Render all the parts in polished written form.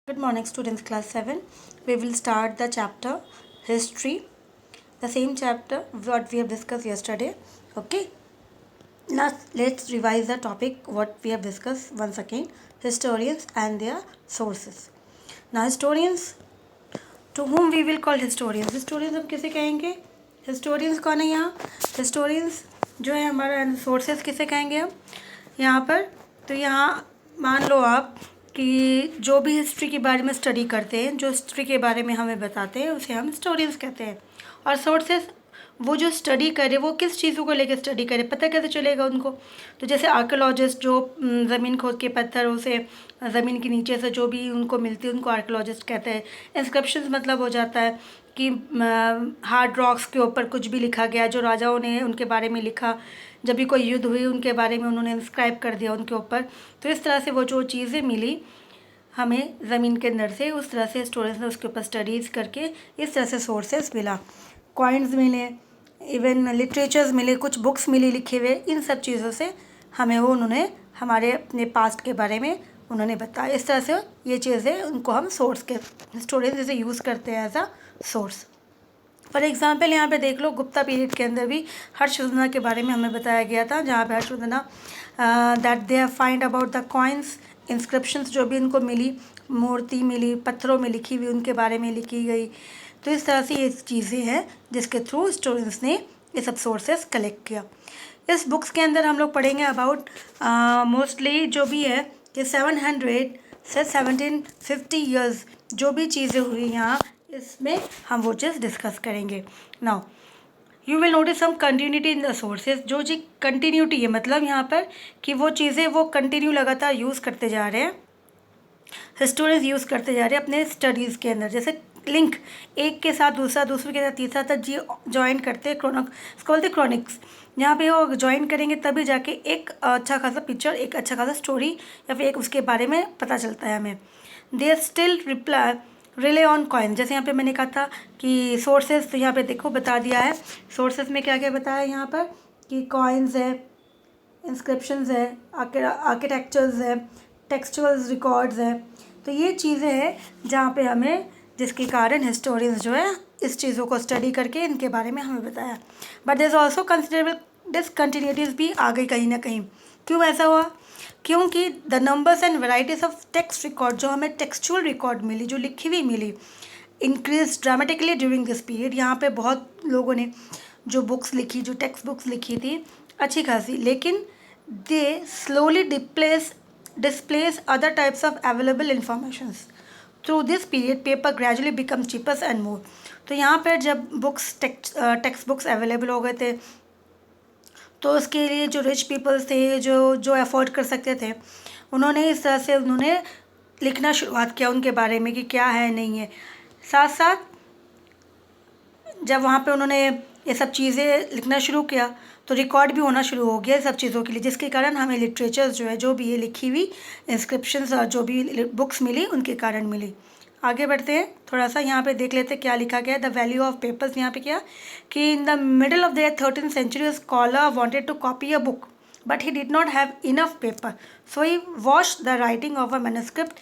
Good morning, students. Class 7. We will start the chapter History, the same chapter what we have discussed yesterday. Okay. Now let's revise the topic what we have discussed once again. Historians and their sources. Now, historians, to whom we will call historians. Historians हम किसे कहेंगे? Historians कौन है यहाँ? Historians जो है हमारा sources किसे कहेंगे हम यहाँ पर? तो यहाँ मान लो आप कि जो भी हिस्ट्री के बारे में स्टडी करते हैं, जो हिस्ट्री के बारे में हमें बताते हैं, उसे हम हिस्टोरियंस कहते हैं। और सोर्सेस, वो जो स्टडी करे वो किस चीज़ों को लेकर स्टडी करे, पता कैसे चलेगा उनको? तो जैसे आर्कियोलॉजिस्ट जो ज़मीन खोद के पत्थरों से, ज़मीन के नीचे से जो भी उनको मिलती है उनको आर्कियोलॉजिस्ट कहते हैं। इंस्क्रिप्शंस मतलब हो जाता है कि हार्ड रॉक्स के ऊपर कुछ भी लिखा गया, जो राजाओं ने उनके बारे में लिखा, जब भी कोई युद्ध हुई उनके बारे में उन्होंने इंस्क्राइब कर दिया उनके ऊपर। तो इस तरह से वो जो चीज़ें मिली हमें ज़मीन के अंदर से, उस तरह से स्टूडेंट्स ने उसके ऊपर स्टडीज़ करके इस तरह से सोर्सेस मिला, कॉइन्स मिले, इवन लिटरेचर्स मिले, कुछ बुक्स मिली लिखे हुए, इन सब चीज़ों से हमें वो उन्होंने हमारे अपने पास्ट के बारे में उन्होंने बताया। इस तरह से ये चीज़ें उनको हम सोर्स के स्टूडेंट्स इसे यूज़ करते हैं as a source. For example यहाँ पे देख लो, गुप्ता पीरियड के अंदर भी हर्षवर्धना के बारे में हमें बताया गया था, जहाँ पे Harshavardhana that they find about the coins, inscriptions जो भी इनको मिली, मूर्ति मिली, पत्थरों में लिखी हुई उनके बारे में लिखी गई। तो इस तरह से ये चीज़ें हैं जिसके थ्रू स्टूडेंट्स ने ये सब सोर्सेस कलेक्ट किया। इस बुक्स के अंदर हम लोग पढ़ेंगे अबाउट मोस्टली जो भी है कि 700 से 1750 ईयर्स जो भी चीज़ें हुई यहाँ, इसमें हम वो चीज़ डिस्कस करेंगे। Now you will notice some continuity in the sources. जो जी कंटिन्यूटी है मतलब यहाँ पर कि वो चीज़ें वो कंटिन्यू लगातार यूज़ करते जा रहे हैं, हिस्टोरियंस यूज़ करते जा रहे हैं अपने स्टडीज़ के अंदर। जैसे लिंक, एक के साथ दूसरा, दूसरे के साथ तीसरा तक जी ज्वाइन करते हैं, इसको बोलते क्रॉनिक्स। यहाँ पे वो ज्वाइन करेंगे तभी जाके एक अच्छा खासा पिक्चर, एक अच्छा खासा स्टोरी या फिर एक उसके बारे में पता चलता है हमें। They still relay on coin. जैसे यहाँ पे मैंने कहा था कि सोर्सेज, तो यहाँ पे देखो बता दिया है सोर्सेज में क्या क्या बताया है यहाँ पर कि कॉइन्स है, इंस्क्रिप्शंस है, आर्किटेक्चर्स है, टेक्सचुअल्स रिकॉर्ड्स है। तो ये चीज़ें हैं जहाँ पे हमें, जिसके कारण हिस्टोरियंस जो है इस चीज़ों को स्टडी करके इनके बारे में हमें बताया। But there is also considerable discontinuities भी आ गई कहीं ना कहीं। क्यों ऐसा हुआ? क्योंकि the numbers and varieties of text record, जो हमें टेक्सचुअल रिकॉर्ड मिली, जो लिखी हुई मिली, increase dramatically during this period. यहाँ पे बहुत लोगों ने जो बुक्स लिखी, जो टेक्स्ट बुक्स लिखी थी अच्छी खासी, लेकिन दे slowly displace other types of available informations. Through this period, paper gradually becomes cheaper and more. तो यहाँ पर जब बुक्स टेक्स्ट बुक्स अवेलेबल हो गए थे, तो उसके लिए जो रिच पीपल्स थे, जो अफोर्ड कर सकते थे, उन्होंने इस तरह से उन्होंने लिखना शुरुआत किया उनके बारे में कि क्या है नहीं है। साथ साथ जब वहाँ पे उन्होंने ये सब चीज़ें लिखना शुरू किया तो रिकॉर्ड भी होना शुरू हो गया सब चीज़ों के लिए, जिसके कारण हमें लिटरेचर्स जो है, जो भी ये लिखी हुई इंस्क्रिप्शंस और जो भी बुक्स मिली उनके कारण मिली। आगे बढ़ते हैं, थोड़ा सा यहाँ पे देख लेते हैं क्या लिखा गया है। द वैल्यू ऑफ पेपर्स, यहाँ पे क्या कि in the middle of the 13th century scholar wanted to copy a book but he did not have enough paper, so he washed the writing of a manuscript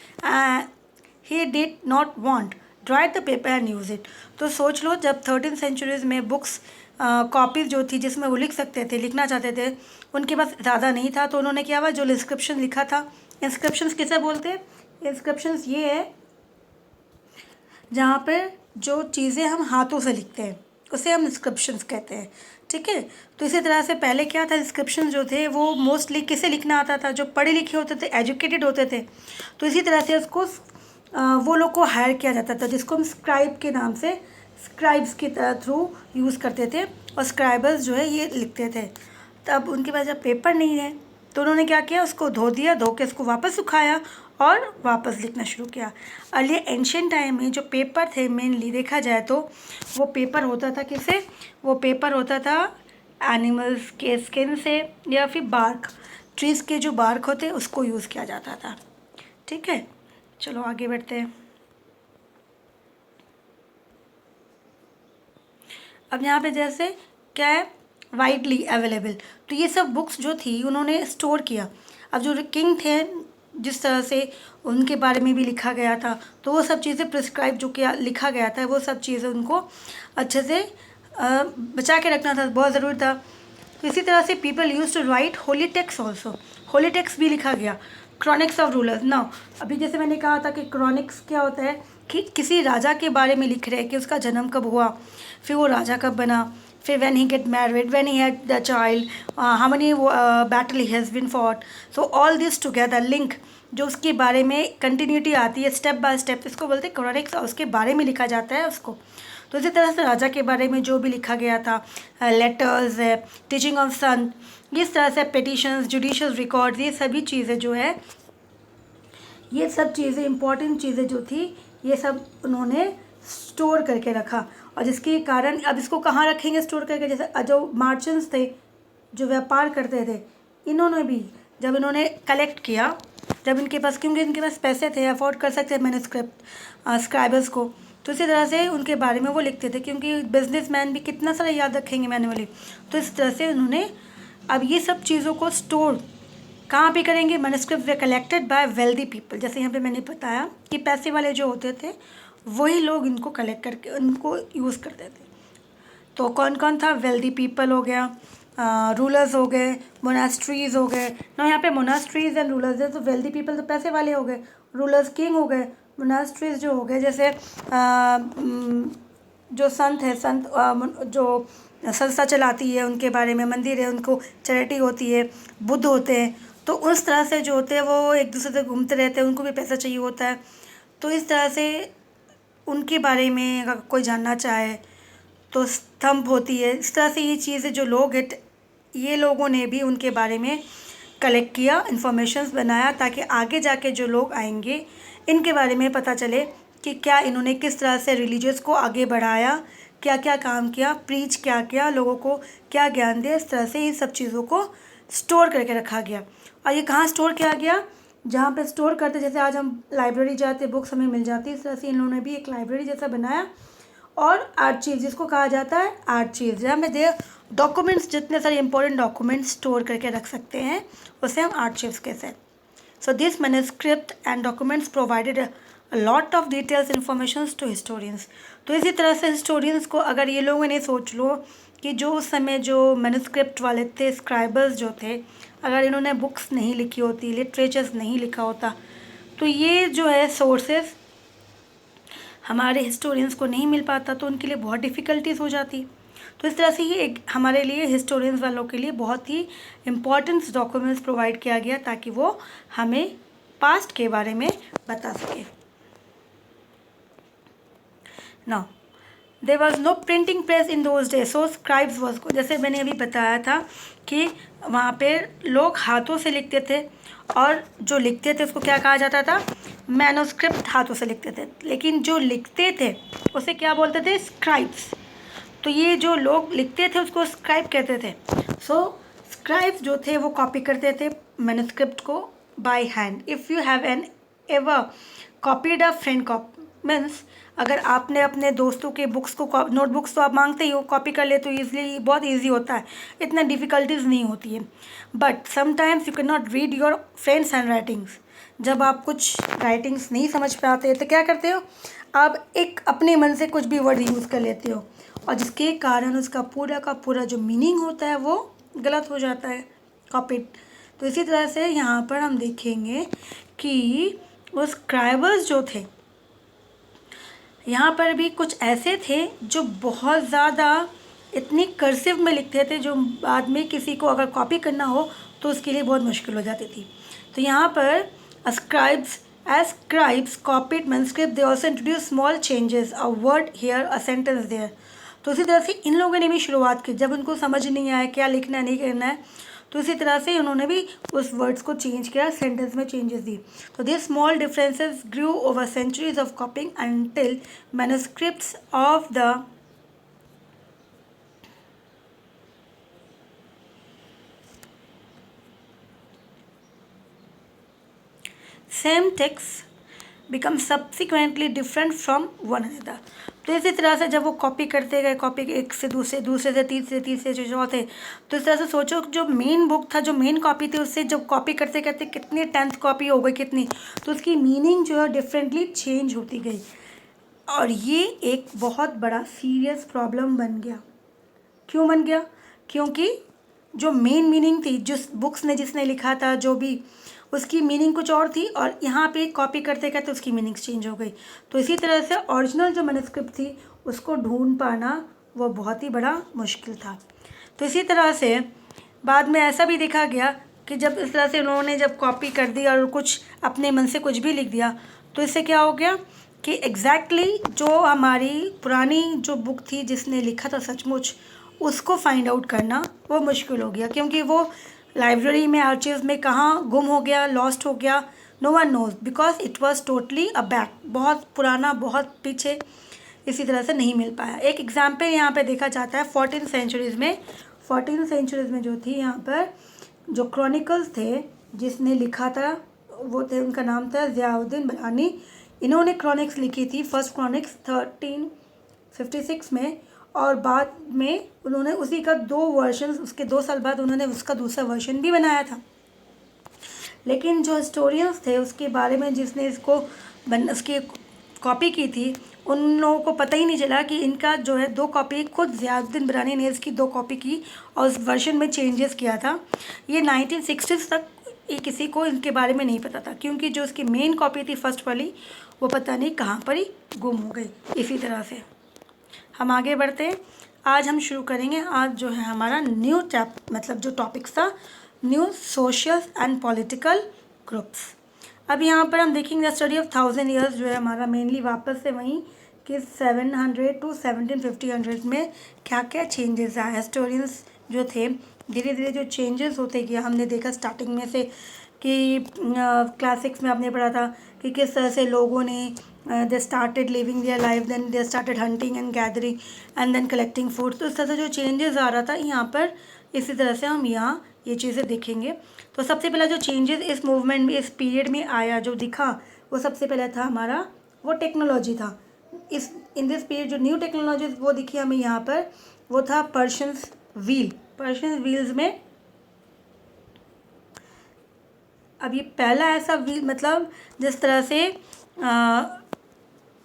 he did not want, dried the paper and use it. तो सोच लो, जब 13th centuries में books copies जो थी जिसमें वो लिख सकते थे, लिखना चाहते थे, उनके पास ज़्यादा नहीं था, तो उन्होंने क्या हुआ, जो इंस्क्रिप्शन लिखा था, इंस्क्रिप्शंस किसे बोलते हैं? इंस्क्रिप्शंस ये है जहाँ पर जो चीज़ें हम हाथों से लिखते हैं उसे हम इंस्क्रिप्शंस कहते हैं। ठीक है, तो इसी तरह से पहले क्या था, इंस्क्रिप्शन जो थे वो मोस्टली किसे लिखना आता था? जो पढ़े लिखे होते थे, एजुकेटेड होते थे। तो इसी तरह से उसको वो लोग को हायर किया जाता था, जिसको हम स्क्राइब के नाम से, स्क्राइब्स के थ्रू यूज़ करते थे, और स्क्राइबर्स जो है ये लिखते थे। तब उनके पास जब पेपर नहीं है तो उन्होंने क्या किया, उसको धो दिया, धो के उसको वापस सुखाया और वापस लिखना शुरू किया। अर्ली एंशियंट टाइम में जो पेपर थे, मेनली देखा जाए तो वो पेपर होता था किसे? वो पेपर होता था एनिमल्स के स्किन से या फिर बार्क, ट्रीज़ के जो बार्क होते उसको यूज़ किया जाता था। ठीक है, चलो आगे बढ़ते हैं। अब यहाँ पे जैसे क्या है, वाइडली अवेलेबल, तो ये सब बुक्स जो थी उन्होंने स्टोर किया। अब जो किंग थे जिस तरह से उनके बारे में भी लिखा गया था, तो वो सब चीज़ें प्रिस्क्राइब जो किया लिखा गया था, वो सब चीज़ें उनको अच्छे से बचा के रखना था, बहुत ज़रूरी था। तो इसी तरह से people use to write holy text also, holy text भी लिखा गया, क्रॉनिक्स ऑफ रूलर्स। नाउ अभी जैसे मैंने कहा था कि क्रॉनिक्स क्या होता है कि किसी राजा के बारे में लिख रहे हैं कि उसका जन्म कब हुआ, फिर वो राजा कब बना, फिर when he get married, when he had the child, how many battle he has been fought, so all this together link, जो उसके बारे में कंटिन्यूटी आती है स्टेप बाय स्टेप, इसको बोलते हैं क्रॉनिक्स, और उसके बारे में लिखा जाता है उसको। तो इसी तरह से राजा के बारे में जो भी लिखा गया था, लेटर्स है, टीचिंग ऑफ सन, इस तरह से पिटिशंस, जुडिशियल रिकॉर्ड्स, ये सभी चीज़ें जो है, ये सब चीज़ें इंपॉर्टेंट चीज़ें जो थी, ये सब उन्होंने स्टोर करके रखा। और जिसके कारण अब इसको कहाँ रखेंगे स्टोर करके, जैसे जो मर्चेंट्स थे, जो व्यापार करते थे, इन्होंने भी जब इन्होंने कलेक्ट किया, जब इनके पास, क्योंकि इनके पास पैसे थे, अफोर्ड कर सकते हैं मैन्युस्क्रिप्ट स्क्राइबर्स को, तो इसी तरह से उनके बारे में वो लिखते थे, क्योंकि बिजनेसमैन भी कितना सारा याद रखेंगे मैनुअली। तो इस तरह से उन्होंने अब ये सब चीज़ों को स्टोर कहाँ पे करेंगे, manuscript way collected by wealthy people, जैसे यहाँ पे मैंने बताया कि पैसे वाले जो होते थे वही लोग इनको कलेक्ट करके उनको यूज़ करते थे। तो कौन कौन था, वेल्दी पीपल हो गया, रूलर्स हो गए, मोनास्ट्रीज हो गए ना, यहाँ पे मोनास्ट्रीज एंड रूलर्स है, तो वेल्दी पीपल तो पैसे वाले हो गए, रूलर्स किंग हो गए, मोनास्ट्रीज जो हो गए जैसे जो संत है, संत जो संस्था चलाती है, उनके बारे में, मंदिर है, उनको चैरिटी होती है, बुद्ध होते हैं, तो उस तरह से जो होते हैं वो एक दूसरे से घूमते रहते हैं, उनको भी पैसा चाहिए होता है। तो इस तरह से उनके बारे में अगर कोई जानना चाहे तो स्तंभ होती है। इस तरह से ये चीज़ें जो लोग हैं, ये लोगों ने भी उनके बारे में कलेक्ट किया, इंफॉर्मेशंस बनाया, ताकि आगे जाके जो लोग आएंगे इनके बारे में पता चले कि क्या इन्होंने किस तरह से रिलीजियस को आगे बढ़ाया, क्या क्या काम किया, प्रीच क्या किया, लोगों को क्या ज्ञान दिया। इस तरह से इन सब चीज़ों को स्टोर करके रखा गया। और ये कहाँ स्टोर किया गया, जहाँ पे स्टोर करते, जैसे आज हम लाइब्रेरी जाते, बुक्स हमें मिल जाती है, इस तरह से इन्होंने भी एक लाइब्रेरी जैसा बनाया। और आर्चीव, जिसको कहा जाता है आर्चीव, जहाँ में दे डॉक्यूमेंट्स, जितने सारे इंपॉर्टेंट डॉक्यूमेंट्स स्टोर करके रख सकते हैं, उसे हम आर्चीव्स कहते हैं। So this manuscript and documents provided lot of details information to historians. तो इसी तरह से हिस्टोरियंस को, अगर ये लोगों ने सोच लो कि जो उस समय जो मैन्युस्क्रिप्ट वाले थे, स्क्राइबर्स जो थे, अगर इन्होंने बुक्स नहीं लिखी होती, लिटरेचर्स नहीं लिखा होता, तो ये जो है सोर्सेस हमारे हिस्टोरियंस को नहीं मिल पाता, तो उनके लिए बहुत डिफ़िकल्टीज हो जाती। तो इस तरह से ही एक हमारे लिए हिस्टोरियंस वालों के लिए बहुत ही इम्पॉर्टेंट डॉक्यूमेंट्स प्रोवाइड किया गया, ताकि वो हमें पास्ट के बारे में बता सके। Now there was no printing press in those days, so scribes was, जैसे मैंने अभी बताया था कि वहाँ पे लोग हाथों से लिखते थे, और जो लिखते थे उसको क्या कहा जाता था, मैन्युस्क्रिप्ट, हाथों से लिखते थे। लेकिन जो लिखते थे उसे क्या बोलते थे, स्क्राइब्स। तो ये जो लोग लिखते थे उसको स्क्राइब कहते थे। सो स्क्राइब्स जो थे वो कॉपी करते थे मैन्युस्क्रिप्ट को by hand. If you have an ever copied a friend copy, means अगर आपने अपने दोस्तों के बुक्स को, नोटबुक्स तो आप मांगते ही हो, कॉपी कर ले तो ईजिली, बहुत ईजी होता है, इतना डिफ़िकल्टीज नहीं होती है। But sometimes you can not read your friends hand writings. जब आप कुछ राइटिंग्स नहीं समझ पाते तो क्या करते हो, आप एक अपने मन से कुछ भी वर्ड यूज़ कर लेते हो, और जिसके कारण उसका पूरा का पूरा जो मीनिंग होता है वो गलत हो जाता है, कॉपीड। तो इसी तरह से यहाँ पर हम देखेंगे कि वो स्क्राइबर्स जो थे, यहाँ पर भी कुछ ऐसे थे जो बहुत ज़्यादा इतनी कर्सिव में लिखते थे, जो बाद में किसी को अगर कॉपी करना हो तो उसके लिए बहुत मुश्किल हो जाती थी। तो यहाँ पर scribes, as scribes copied manuscript, they also introduced small changes, a word here, a sentence there. तो इसी तरह से इन लोगों ने भी शुरुआत की, जब उनको समझ नहीं आया क्या लिखना नहीं करना है, तो इसी तरह से उन्होंने भी उस वर्ड्स को चेंज किया, सेंटेंस में चेंजेस दी। तो this small differences grew over centuries of copying until manuscripts of the same text become subsequently different from one another. तो इसी तरह से जब वो कॉपी करते गए, कॉपी एक से दूसरे, दूसरे से तीसरे, तीसरे से चौथे, तो इस तरह से सोचो जो मेन बुक था, जो मेन कॉपी थी, उससे जब कॉपी करते करते कितनी 10th कॉपी हो गई कितनी, तो उसकी मीनिंग जो है डिफरेंटली चेंज होती गई। और ये एक बहुत बड़ा सीरियस प्रॉब्लम बन गया। क्यों बन गया? क्योंकि जो मेन मीनिंग थी, जिस बुक्स ने जिसने लिखा था, जो भी, उसकी मीनिंग कुछ और थी, और यहाँ पे कॉपी करते करते उसकी मीनिंग्स चेंज हो गई। तो इसी तरह से ओरिजिनल जो मैन्युस्क्रिप्ट थी उसको ढूंढ पाना वो बहुत ही बड़ा मुश्किल था। तो इसी तरह से बाद में ऐसा भी देखा गया कि जब इस तरह से उन्होंने जब कॉपी कर दी और कुछ अपने मन से कुछ भी लिख दिया, तो इससे क्या हो गया कि एग्जैक्टली जो हमारी पुरानी जो बुक थी जिसने लिखा था सचमुच, उसको फाइंड आउट करना वो मुश्किल हो गया, क्योंकि वो लाइब्रेरी में, आर्चिव्स में कहाँ गुम हो गया, लॉस्ट हो गया, no one knows, because it was totally a back, बहुत पुराना, बहुत पीछे, इसी तरह से नहीं मिल पाया। एक एग्जाम्पल यहाँ पे देखा जाता है 14th सेंचुरीज़ में। 14th सेंचुरीज़ में जो थी, यहाँ पर जो क्रॉनिकल्स थे जिसने लिखा था वो थे, उनका नाम था ज़ियाउद्दीन बलानी। इन्होंने क्रॉनिक्स लिखी थी, फर्स्ट क्रॉनिक्स 1356 में, और बाद में उन्होंने उसी का 2 वर्जन, उसके 2 साल बाद उन्होंने उसका दूसरा वर्जन भी बनाया था। लेकिन जो हिस्टोरियंस थे उसके बारे में, जिसने इसको उसकी कॉपी की थी, उन लोगों को पता ही नहीं चला कि इनका जो है 2 कॉपी, खुद ज़ियाउद्दीन बलानी ने इसकी 2 कॉपी की और उस वर्जन में चेंजेस किया था। ये 1960s तक ये किसी को इनके बारे में नहीं पता था, क्योंकि जो उसकी मेन कॉपी थी फर्स्ट वाली, वो पता नहीं कहाँ पर ही गुम हो गई। इसी तरह से हम आगे बढ़ते हैं। आज हम शुरू करेंगे, आज जो है हमारा न्यू मतलब जो टॉपिक्स था, new social and political groups. अब यहाँ पर हम देखेंगे स्टडी ऑफ 1000 ईयर्स, जो है हमारा मेनली वापस से वहीं कि 700 to 1750 में क्या क्या चेंजेस आए। हिस्टोरियंस जो थे धीरे धीरे जो चेंजेस होते गया, हमने देखा स्टार्टिंग में से कि क्लासिक्स में आपने पढ़ा था कि किस तरह से लोगों ने they started living their life, then they started hunting and gathering and then collecting food. तो इस तरह से जो चेंजेस आ रहा था यहाँ पर, इसी तरह से हम यहाँ ये चीज़ें देखेंगे। तो सबसे पहला जो चेंजेस इस मूवमेंट में, इस पीरियड में आया, जो दिखा, वो सबसे पहला था हमारा वो टेक्नोलॉजी था। इस इन दिस पीरियड जो न्यू टेक्नोलॉजी वो दिखी हमें यहाँ पर, वो था पर्शियंस व्हील। पर्शियंस व्हील्स में अब ये पहला ऐसा व्हील, मतलब जिस तरह से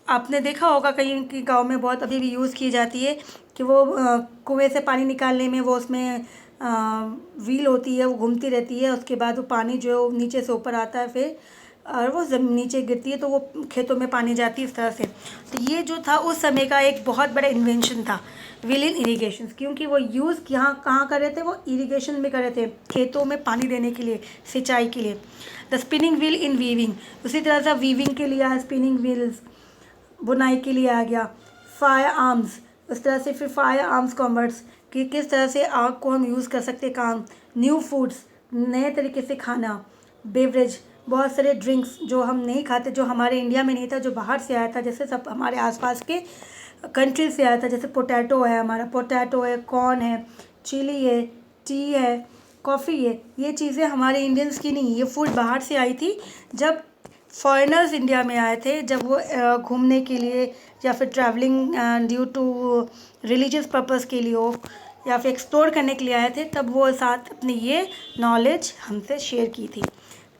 आपने देखा होगा कहीं कि गांव में बहुत अभी भी यूज़ की जाती है कि वो कुएं से पानी निकालने में वो उसमें व्हील होती है, वो घूमती रहती है, उसके बाद वो पानी जो नीचे से ऊपर आता है फिर, और वो ज़मीन नीचे गिरती है तो वो खेतों में पानी जाती है, इस तरह से। तो ये जो था उस समय का एक बहुत बड़ा इन्वेंशन था, व्हील इन इरीगेशन, क्योंकि वो यूज़ यहाँ कहाँ कर रहे थे, वो इरीगेशन में कर रहे थे, खेतों में पानी देने के लिए, सिंचाई के लिए। The spinning wheel in weaving, उसी तरह से वीविंग के लिए स्पिनिंग व्हील्स, बुनाई के लिए आ गया। फायर आर्म्स, उस तरह से फिर फायर आर्म्स कॉमर्स, कि किस तरह से आग को हम यूज़ कर सकते काम। न्यू फूड्स, नए तरीके से खाना। बेवरेज, बहुत सारे ड्रिंक्स जो हम नहीं खाते, जो हमारे इंडिया में नहीं था, जो बाहर से आया था, जैसे सब हमारे आसपास के कंट्री से आया था, जैसे पोटैटो है, हमारा पोटैटो है, कॉर्न है, चिली है, टी है, कॉफ़ी है। ये चीज़ें हमारे इंडियंस की नहीं, ये फूड बाहर से आई थी। जब फॉरेनर्स इंडिया में आए थे, जब वो घूमने के लिए या फिर travelling due to religious purpose के लिए हो, या फिर एक्सप्लोर करने के लिए आए थे, तब वो साथ अपनी ये नॉलेज हमसे शेयर की थी।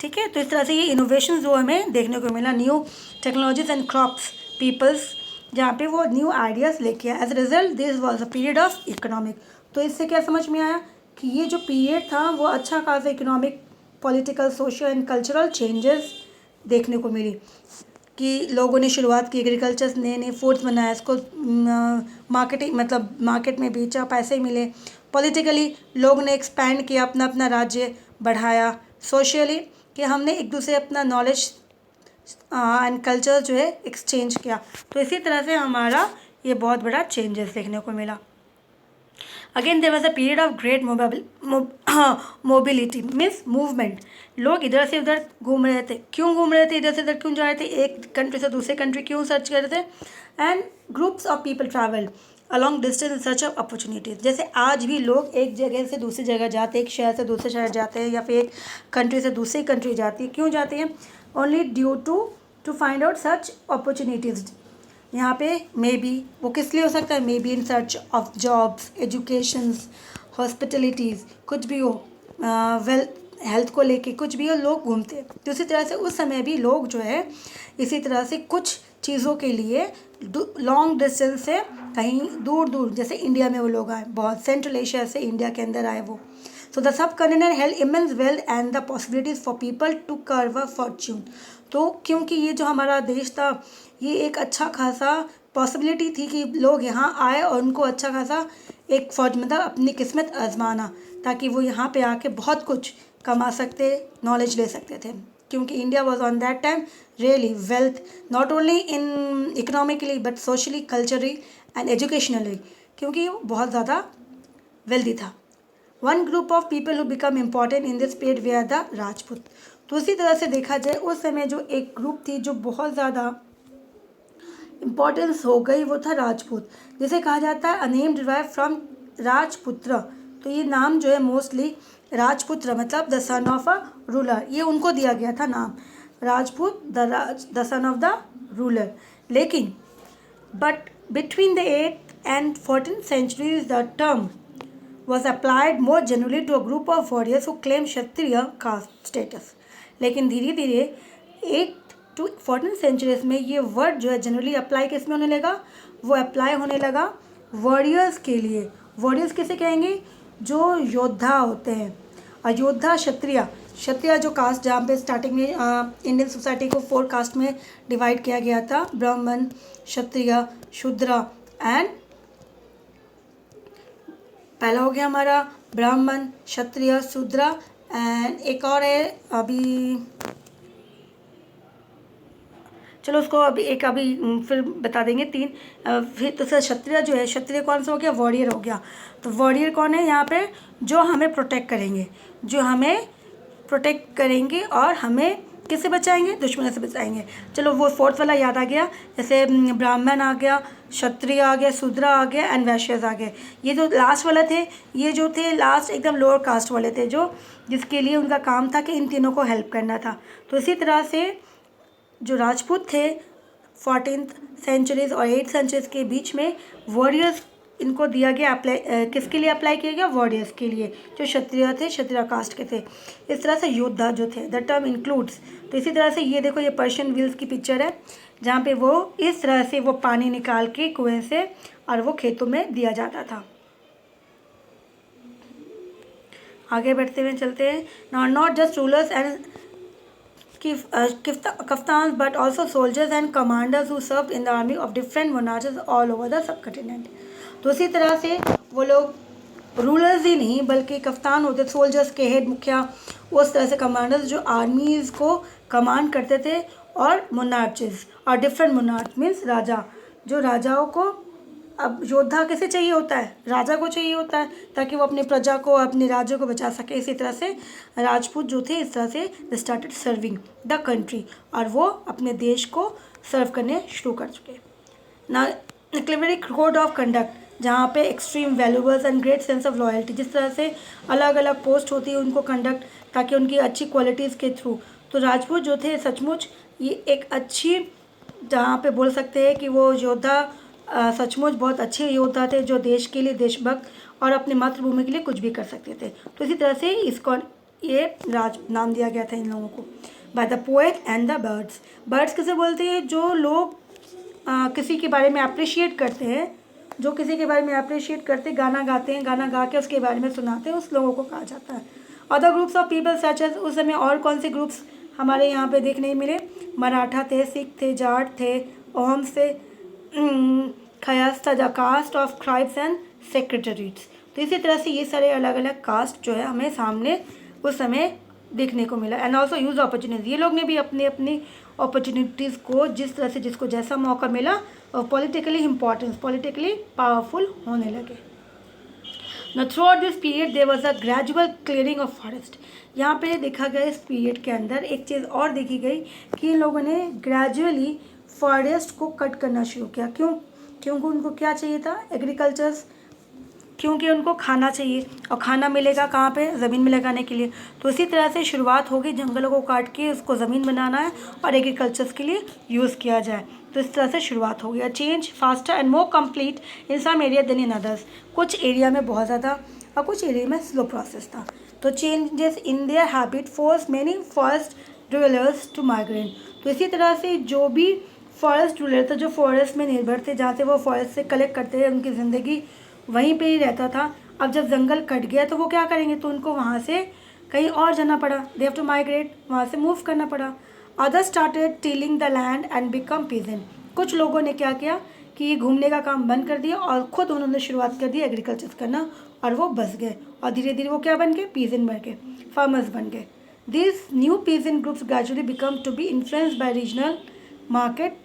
ठीक है, तो इस तरह से ये इनोवेशन जो हमें देखने को मिला, new technologies and crops peoples, जहाँ पे वो न्यू आइडियाज़ लेके आए। As result this was a period of economic. तो इससे क्या समझ में आया कि ये जो पीरियड था वो अच्छा खासा economic, political, social and cultural changes देखने को मिली, कि लोगों ने शुरुआत की, एग्रीकल्चर नए नए फूड्स बनाया, इसको मार्केटिंग, मतलब मार्केट में बेचा, पैसे मिले। पॉलिटिकली लोग ने एक्सपैंड किया, अपना अपना राज्य बढ़ाया। सोशली कि हमने एक दूसरे अपना नॉलेज एंड कल्चर जो है एक्सचेंज किया। तो इसी तरह से हमारा ये बहुत बड़ा चेंजेस देखने को मिला। Again there was a period of great mobility, means movement. लोग इधर से उधर घूम रहे थे। क्यों घूम रहे थे, इधर से उधर क्यों जा रहे थे, एक कंट्री से दूसरे कंट्री क्यों सर्च कर रहे थे? And groups of people travel along distance in search of opportunities. जैसे आज भी लोग एक जगह से दूसरी जगह जाते हैं, एक शहर से दूसरे शहर जाते हैं, या फिर एक कंट्री से दूसरी कंट्री जाती है। क्यों जाते हैं? Only due to to find out such opportunities. यहाँ पे मे बी वो किस लिए हो सकता है, may be in search of jobs, educations, hospitalities, कुछ भी हो, वेल्थ, हेल्थ को लेके कुछ भी हो, लोग घूमते हैं। तो इसी तरह से उस समय भी लोग जो है इसी तरह से कुछ चीज़ों के लिए लॉन्ग डिस्टेंस से कहीं दूर दूर, जैसे इंडिया में वो लोग आए, बहुत सेंट्रल एशिया से इंडिया के अंदर आए वो। So the subcontinent held immense wealth and the possibilities for people to carve a fortune. तो क्योंकि ये जो हमारा देश था, ये एक अच्छा खासा पॉसिबिलिटी थी कि लोग यहाँ आए और उनको अच्छा खासा एक फौज, मतलब अपनी किस्मत आजमाना, ताकि वो यहाँ पे आके बहुत कुछ कमा सकते, नॉलेज ले सकते थे। क्योंकि India was on that time really wealth, not only in economically but socially, culturally and educationally, क्योंकि वो बहुत ज़्यादा वेल्दी था। One group of people who become important in this period वे आर द राजपूत। तो उसी तरह से देखा जाए उस समय जो एक ग्रुप थी जो बहुत ज़्यादा इम्पॉर्टेंस हो गई, वो था राजपूत, जिसे कहा जाता है अ नेम डिराइव फ्रॉम राजपुत्र। तो ये नाम जो है मोस्टली राजपुत्र, मतलब the son of a ruler, ये उनको दिया गया था नाम Rajput, the son of the ruler. लेकिन but between the 8th and 14th centuries the term was applied more generally to a group of warriors who claimed Kshatriya caste status। लेकिन धीरे धीरे 8th to 14th सेंचुरीज में ये word जो है generally apply किस में होने लगा, वो अप्लाई होने लगा वॉरियर्स के लिए। वॉरियर्स किसे कहेंगे, जो योद्धा होते हैं। अयोद्धा क्षत्रिय, क्षत्रिय जो कास्ट, जहाँ पे स्टार्टिंग में इंडियन सोसाइटी को 4 कास्ट में डिवाइड किया गया था, ब्राह्मण, क्षत्रिय, शूद्र एंड, पहला हो गया हमारा ब्राह्मण, क्षत्रिय, शूद्र एंड एक और है अभी, चलो उसको अभी एक अभी फिर बता देंगे 3। फिर तो सर क्षत्रिय जो है, क्षत्रिय कौन सा हो गया, वॉरियर हो गया। तो वॉरियर कौन है यहाँ पे, जो हमें प्रोटेक्ट करेंगे, जो हमें प्रोटेक्ट करेंगे और हमें किससे बचाएंगे, दुश्मन से बचाएंगे। चलो वो 4th वाला याद आ गया, जैसे ब्राह्मण आ गया, क्षत्रिय आ गया, शूद्र आ गया एंड वैश्यस आ गए। ये जो लास्ट वाला थे, ये जो थे लास्ट एकदम लोअर कास्ट वाले थे, जो जिसके लिए उनका काम था कि इन तीनों को हेल्प करना था। तो इसी तरह से जो राजपूत थे 14th सेंचुरीज और 8th सेंचुरीज के बीच में वॉरियर्स इनको दिया गया, अप्लाई किसके लिए अप्लाई किया गया, वॉरियर्स के लिए, जो क्षत्रिय थे, क्षत्रिय कास्ट के थे। इस तरह से योद्धा जो थे, द टर्म इंक्लूड्स। तो इसी तरह से ये देखो, ये पर्शियन व्हील्स की पिक्चर है, जहाँ पे वो इस तरह से वो पानी निकाल के कुएं से और वो खेतों में दिया जाता था। आगे बढ़ते हुए चलते हैं। Not just rulers and kaftans but also soldiers and commanders who served in the army of different monarchs all over the subcontinent। तो इसी तरह से वो लोग रूलर्स ही नहीं बल्कि कफ्तान होते, सोल्जर्स के हेड, मुखिया, उस तरह से कमांडर्स जो आर्मीज़ को कमांड करते थे, और मोनार्चेस और डिफरेंट मोनार्च मीन्स राजा, जो राजाओं को, अब योद्धा किसे चाहिए होता है, राजा को चाहिए होता है, ताकि वो अपनी प्रजा को, अपने राज्य को बचा सके। इसी तरह से राजपूत जो थे इस तरह से स्टार्टेड सर्विंग द कंट्री, और वो अपने देश को सर्व करने शुरू कर चुके। ना क्लेवरी कोड ऑफ कंडक्ट, जहाँ पे extreme valuables and great sense of loyalty, जिस तरह से अलग अलग पोस्ट होती है उनको कंडक्ट, ताकि उनकी अच्छी क्वालिटीज़ के थ्रू। तो राजपूत जो थे सचमुच ये एक अच्छी, जहाँ पे बोल सकते हैं कि वो योद्धा सचमुच बहुत अच्छे योद्धा थे, जो देश के लिए देशभक्त और अपनी मातृभूमि के लिए कुछ भी कर सकते थे। तो इसी तरह से इसको ये राज नाम दिया गया था इन लोगों को, by the poet and the birds. Birds किसे बोलते हैं, जो लोग किसी के बारे में अप्रिशिएट करते हैं, जो किसी के बारे में अप्रिशिएट करते, गाना गाते हैं, गाना गा के उसके बारे में सुनाते हैं, उस लोगों को कहा जाता है। Other groups of people such as, उस समय और कौन से ग्रुप्स हमारे यहाँ पे देखने मिले, मराठा थे, सिख थे, जाट थे, ओहम थे, खयास था, the caste of tribes and secretaries. तो इसी तरह से ये सारे अलग अलग कास्ट जो है हमें सामने उस समय देखने को मिला। एंड ऑल्सो यूज अपॉर्चुनिटीज, ये लोग ने भी अपनी अपनी अपॉर्चुनिटीज़ को जिस तरह से जिसको जैसा मौका मिला और पॉलिटिकली इम्पॉर्टेंस, पॉलिटिकली पावरफुल होने लगे। Now throughout this period there was a gradual clearing of forest। यहाँ पे देखा गया इस पीरियड के अंदर एक चीज़ और देखी गई कि इन लोगों ने ग्रेजुअली फॉरेस्ट को कट करना शुरू किया। क्यों? क्योंकि उनको क्या चाहिए था, एग्रीकल्चर क्योंकि उनको खाना चाहिए और खाना मिलेगा कहाँ पे, ज़मीन में लगाने के लिए। तो इसी तरह से शुरुआत होगी, जंगलों को काट के उसको ज़मीन बनाना है और एग्रीकल्चर के लिए यूज़ किया जाए। तो इस तरह से शुरुआत होगी। A change faster and more complete in some area than in others. कुछ एरिया में बहुत ज़्यादा और कुछ एरिया में स्लो प्रोसेस था। तो changes in their habit force many forest dwellers to migrate. तो इसी तरह से जो भी फॉरेस्ट ड्वेलर थे, जो फॉरेस्ट में निर्भर थे, जहाँ से वो फॉरेस्ट से कलेक्ट करते थे, उनकी ज़िंदगी वहीं पे ही रहता था। अब जब जंगल कट गया तो वो क्या करेंगे, तो उनको वहाँ से कहीं और जाना पड़ा। दे हैव टू माइग्रेट, वहाँ से मूव करना पड़ा। Other started tilling the land and become peasant. कुछ लोगों ने क्या किया कि ये घूमने का काम बंद कर दिया और ख़ुद उन्होंने शुरुआत कर दी एग्रीकल्चर करना, और वो बस गए और धीरे धीरे वो क्या बन गए, पीजेंट बन गए, फार्मर्स बन गए। This new peasant groups gradually become to be influenced by regional market,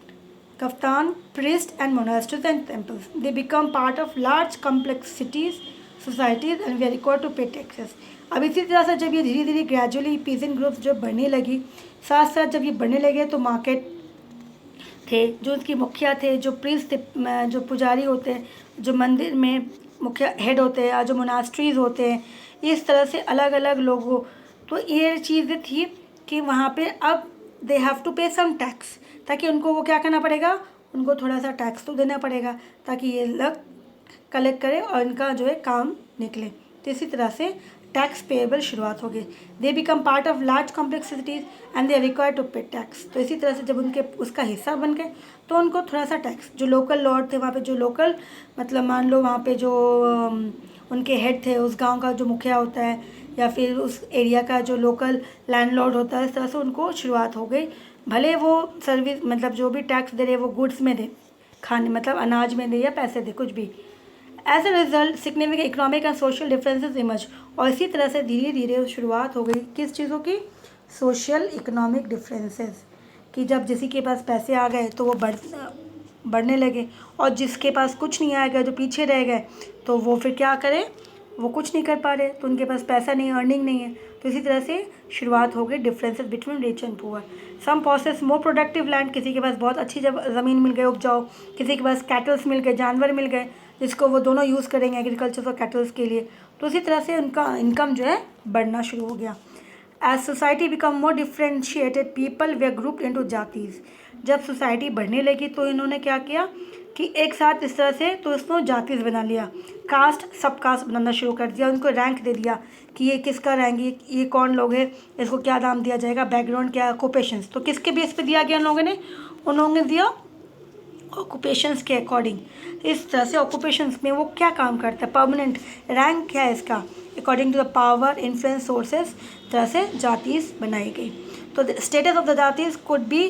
kaftan, priests and monasteries and temples. They become part of large complex cities, societies and we are required to pay taxes. अब इसी तरह से जब ये धीरे धीरे gradually peasant groups जब बढ़ने लगी, साथ साथ जब ये बढ़ने लगे तो मार्केट थे, जो उसकी मुखिया थे, जो प्रीस्ट थे, जो पुजारी होते हैं, जो मंदिर में मुखिया हेड होते हैं, जो मोनास्ट्रीज होते हैं, इस तरह से अलग अलग लोगों। तो ये चीज़ें थी कि वहाँ पे अब दे हैव टू पे सम टैक्स, ताकि उनको वो क्या करना पड़ेगा, उनको थोड़ा सा टैक्स तो देना पड़ेगा ताकि ये लोग कलेक्ट करें और इनका जो है काम निकले। तो इसी तरह से टैक्स पेएबल शुरुआत हो गई। They become part of large complexities and they are required to pay tax. तो इसी तरह से जब उनके उसका हिस्सा बन गए तो उनको थोड़ा सा टैक्स, जो लोकल लॉर्ड थे वहाँ पे, जो लोकल मतलब मान लो वहाँ पे जो उनके हेड थे, उस गांव का जो मुखिया होता है या फिर उस एरिया का जो लोकल लैंडलॉर्ड होता है, इस तरह से उनको शुरुआत हो गई। भले वो सर्विस मतलब जो भी टैक्स दे रहे वो गुड्स में दे, खाने मतलब अनाज में दे या पैसे दे, कुछ भी। As a result significant economic and social differences emerge. और इसी तरह से धीरे धीरे शुरुआत हो गई किस चीज़ों की, सोशल इकोनॉमिक डिफरेंसेस कि जब किसी के पास पैसे आ गए तो वो बढ़ने लगे, और जिसके पास कुछ नहीं आएगा, जो पीछे रह गए, तो वो फिर क्या करे, वो कुछ नहीं कर पा रहे, तो उनके पास पैसा नहीं, अर्निंग नहीं है। तो इसी तरह से शुरुआत हो गई differences between rich and poor. Some possess more productive land, किसी के पास बहुत अच्छी जब ज़मीन मिल गई उपजाऊ, किसी के पास कैटल्स मिल गए, जानवर मिल गए, जिसको वो दोनों यूज़ करेंगे एग्रीकल्चर और कैटल्स के लिए। तो इसी तरह से उनका इनकम जो है बढ़ना शुरू हो गया। As society become more differentiated people they group into जातीज़। जब सोसाइटी बढ़ने लगी तो इन्होंने क्या किया कि एक साथ इस तरह से तो इसको जातीज़ बना लिया, कास्ट सब कास्ट बनाना शुरू कर दिया, उनको रैंक दे दिया कि ये किसका रैंक, ये कौन लोग हैं, इसको क्या दाम दिया जाएगा, बैकग्राउंड क्या, ऑक्यूपेशंस। तो किसके बेस पे दिया गया उन लोगों ने, उन लोगों ने दिया ऑक्यूपेशंस के अकॉर्डिंग। इस तरह से ऑक्यूपेशंस में वो क्या काम करता है, परमानेंट रैंक क्या है इसका, according to the power influence sources, तरह से जातीज़ बनाई गई। तो स्टेटस ऑफ द जातीज़ could be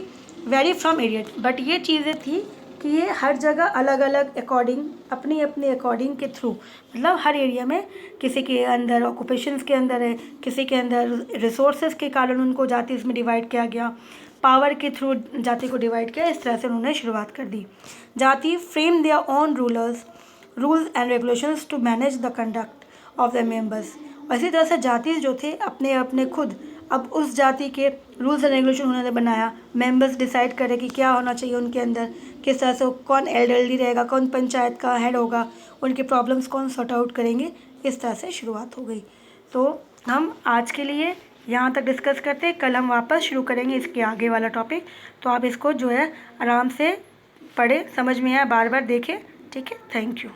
vary from area, but ये चीज़ें थी कि ये हर जगह अलग अलग अकॉर्डिंग अपनी अपनी अकॉर्डिंग के थ्रू, मतलब हर एरिया में किसी के अंदर ऑक्यूपेशंस के अंदर है, किसी के अंदर रिसोर्सेज के कारण उनको जातीज़ में डिवाइड किया गया, पावर के थ्रू जाति को डिवाइड किया। इस तरह से उन्होंने शुरुआत कर दी। जाति frame their own rules and regulations to manage the conduct of the members. और इसी तरह से जाति जो थे अपने अपने खुद अब उस जाति के रूल्स एंड रेगुलेशन उन्होंने बनाया, मेंबर्स डिसाइड करें कि क्या होना चाहिए उनके अंदर, किस तरह से कौन एल्डरली रहेगा, कौन पंचायत का हेड होगा, उनके प्रॉब्लम्स कौन सॉर्ट आउट करेंगे। इस तरह से शुरुआत हो गई। तो हम आज के लिए यहाँ तक डिस्कस करते हैं, कल हम वापस शुरू करेंगे इसके आगे वाला टॉपिक। तो आप इसको जो है आराम से पढ़ें, समझ में आए, बार बार देखें, ठीक है। Thank you.